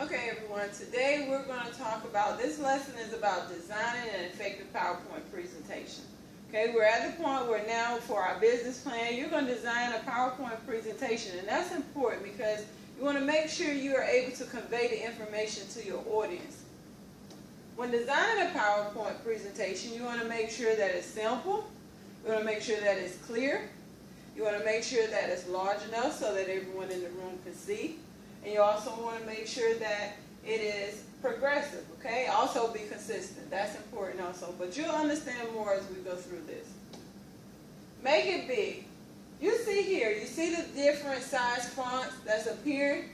Okay, everyone, today we're going to talk about, this lesson is about designing an effective PowerPoint presentation. Okay, we're at the point where now for our business plan, you're going to design a PowerPoint presentation, and that's important because you want to make sure you are able to convey the information to your audience. When designing a PowerPoint presentation, you want to make sure that it's simple, you want to make sure that it's clear, you want to make sure that it's large enough so that everyone in the room can see. And you also want to make sure that it is progressive, okay? Also be consistent. That's important also. But you'll understand more as we go through this. Make it big. You see here, you see the different size fonts that's appearing,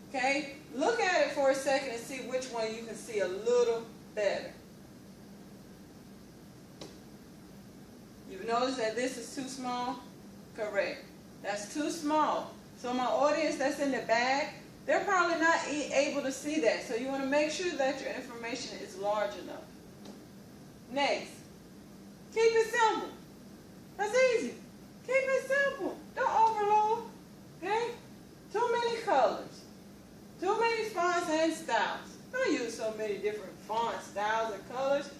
okay? Look at it for a second and see which one you can see a little better. You've noticed that this is too small? Correct. That's too small. So my audience that's in the back, they're probably not able to see that. So you want to make sure that your information is large enough. Next, keep it simple. That's easy. Keep it simple. Don't overload. Okay? Too many colors. Too many fonts and styles. Don't use so many different fonts, styles, and colors.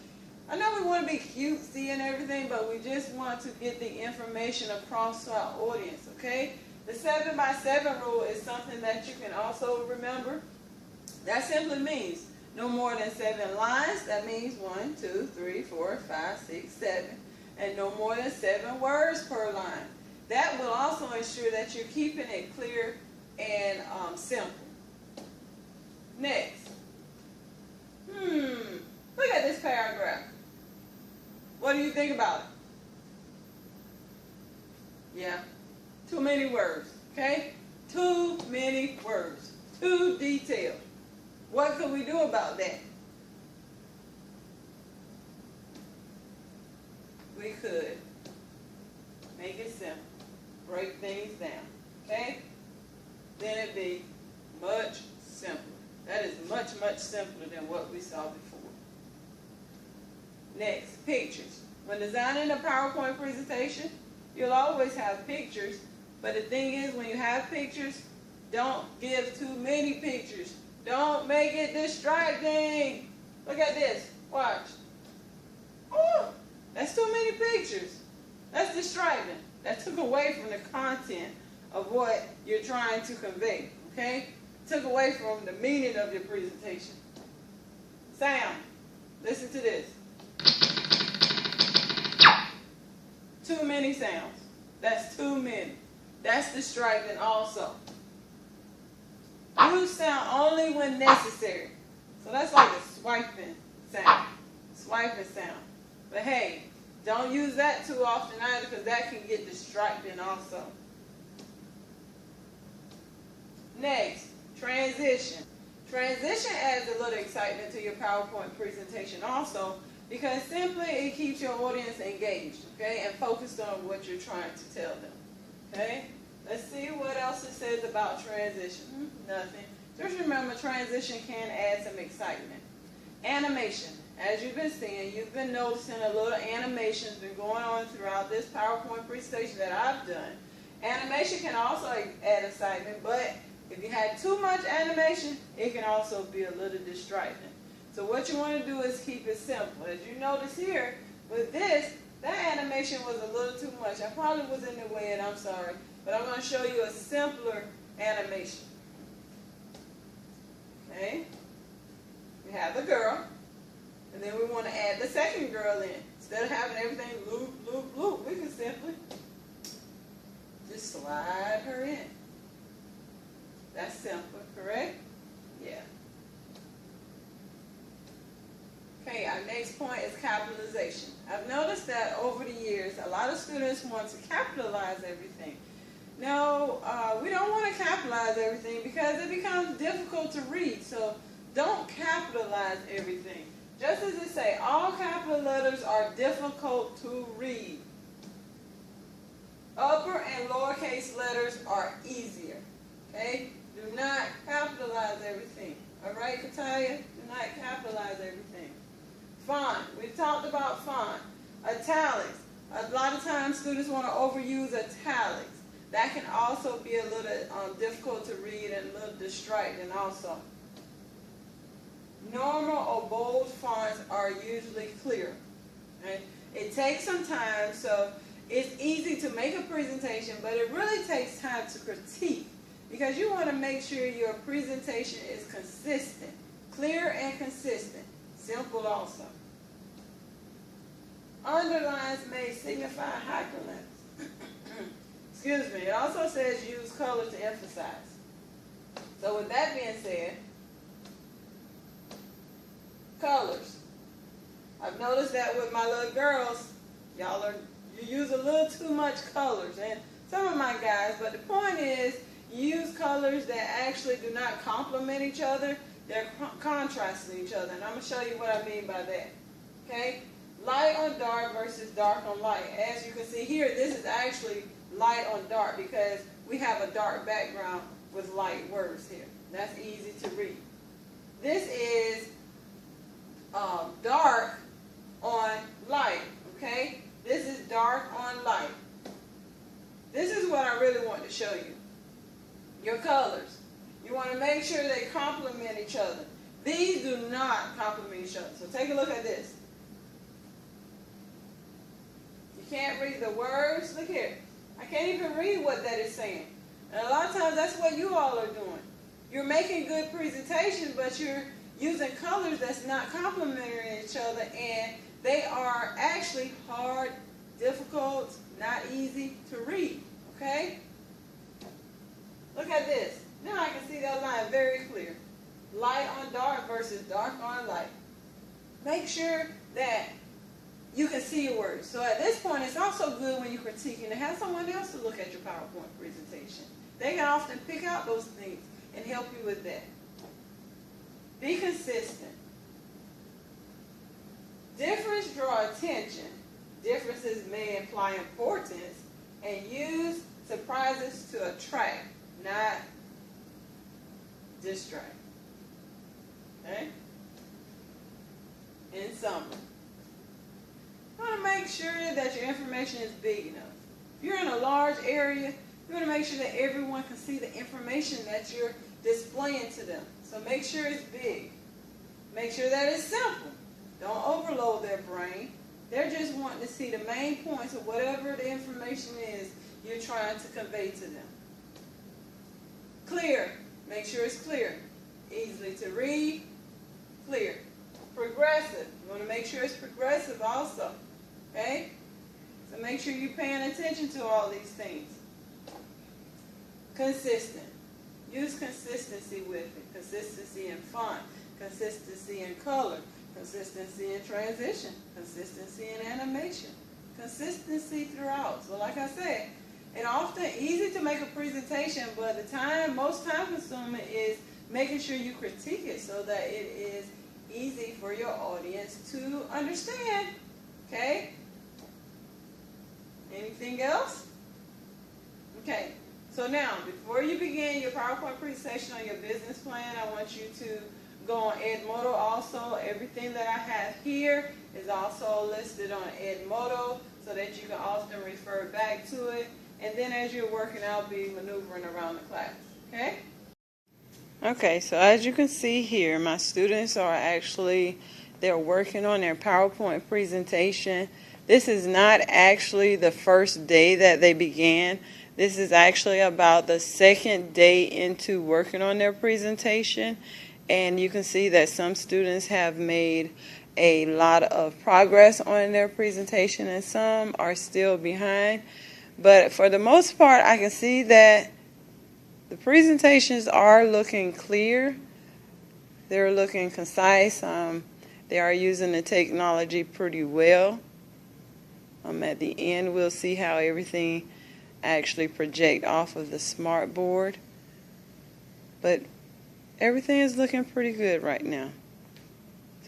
I know we want to be cutesy and everything, but we just want to get the information across to our audience, okay? The 7x7 rule is something that you can also remember. That simply means no more than 7 lines. That means 1, 2, 3, 4, 5, 6, 7. And no more than 7 words per line. That will also ensure that you're keeping it clear and simple. Next. Look at this paragraph. What do you think about it? Yeah. Too many words, okay? Too many words. Too detailed. What could we do about that? We could make it simple. Break things down, okay? Then it'd be much simpler. That is much, much simpler than what we saw before. Next, pictures. When designing a PowerPoint presentation, you'll always have pictures. But the thing is, when you have pictures, don't give too many pictures. Don't make it distracting. Look at this. Watch. Oh, that's too many pictures. That's distracting. That took away from the content of what you're trying to convey. Okay? Took away from the meaning of your presentation. Sound. Listen to this. Too many sounds. That's too many. That's distracting also. Use sound only when necessary. So that's like a swiping sound. Swiping sound. But hey, don't use that too often either because that can get distracting also. Next, transition. Transition adds a little excitement to your PowerPoint presentation also because simply it keeps your audience engaged, okay, and focused on what you're trying to tell them. Okay, let's see what else it says about transition. Nothing. Just remember, transition can add some excitement. Animation. As you've been seeing, you've been noticing a little animation's been going on throughout this PowerPoint presentation that I've done. Animation can also add excitement, but if you had too much animation, it can also be a little distracting. So what you want to do is keep it simple. As you notice here, with this, that animation was a little too much. I probably was in the way, and I'm sorry. But I'm going to show you a simpler animation. Okay? We have the girl. And then we want to add the second girl in. Instead of having everything loop, loop, loop, we can simply just slide her in. That's simple, correct? Yeah. Okay, our next point is capitalization. I've noticed that over the years, a lot of students want to capitalize everything. No, we don't want to capitalize everything because it becomes difficult to read. So don't capitalize everything. Just as it say, all capital letters are difficult to read. Upper and lowercase letters are easier. Okay? Do not capitalize everything. All right, Kataya? Do not capitalize everything. Font. We've talked about font. Italics. A lot of times students want to overuse italics. That can also be a little difficult to read and a little distracting also. normal or bold fonts are usually clear. Right? It takes some time, so it's easy to make a presentation, but it really takes time to critique because you want to make sure your presentation is consistent, clear and consistent, simple also. Underlines may signify hyperlinks. Excuse me. It also says use color to emphasize. So with that being said, colors. I've noticed that with my little girls, you use a little too much colors, and some of my guys, but the point is you use colors that actually do not complement each other. They're contrasting each other, and I'm going to show you what I mean by that. Okay? Light on dark versus dark on light. As you can see here, this is actually light on dark because we have a dark background with light words here. That's easy to read. This is dark on light, okay? This is dark on light. This is what I really want to show you. Your colors. You want to make sure they complement each other. These do not complement each other. So take a look at this. You can't read the words. Look here. I can't even read what that is saying. And a lot of times that's what you all are doing. You're making good presentation, but you're using colors that's not complementing each other, and they are actually hard, difficult, not easy to read. Okay? Look at this. Now I can see that line very clear. Light on dark versus dark on light. Make sure that you can see your words. So at this point, it's also good when you're critiquing to have someone else to look at your PowerPoint presentation. They can often pick out those things and help you with that. Be consistent. Differences draw attention. Differences may imply importance. And use surprises to attract, not distract. Okay? In summary, you want to make sure that your information is big enough. If you're in a large area, you want to make sure that everyone can see the information that you're displaying to them. So make sure it's big. Make sure that it's simple. Don't overload their brain. They're just wanting to see the main points of whatever the information is you're trying to convey to them. Clear. Make sure it's clear. Easily to read. Clear. Progressive. You want to make sure it's progressive also. Okay? So make sure you're paying attention to all these things. Consistent. Use consistency with it. Consistency in font. Consistency in color. Consistency in transition. Consistency in animation. Consistency throughout. So like I said, it's often easy to make a presentation, but the most time consuming is making sure you critique it so that it is easy for your audience to understand. Okay? Anything else? Okay. So now, before you begin your PowerPoint presentation on your business plan, I want you to go on Edmodo also. Everything that I have here is also listed on Edmodo so that you can often refer back to it. And then as you're working, I'll be maneuvering around the class. Okay? Okay, so as you can see here, my students are they're working on their PowerPoint presentation. This is not actually the first day that they began. This is actually about the second day into working on their presentation. And you can see that some students have made a lot of progress on their presentation and some are still behind. But for the most part, I can see that the presentations are looking clear. They're looking concise. They are using the technology pretty well. At the end, we'll see how everything actually project off of the smart board. But everything is looking pretty good right now.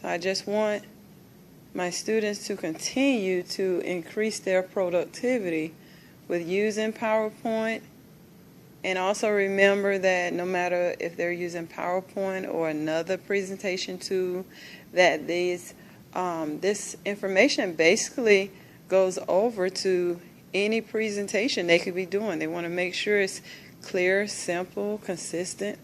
So I just want my students to continue to increase their productivity with using PowerPoint. And also remember that no matter if they're using PowerPoint or another presentation tool, that this information basically goes over to any presentation they could be doing. They want to make sure it's clear, simple, consistent,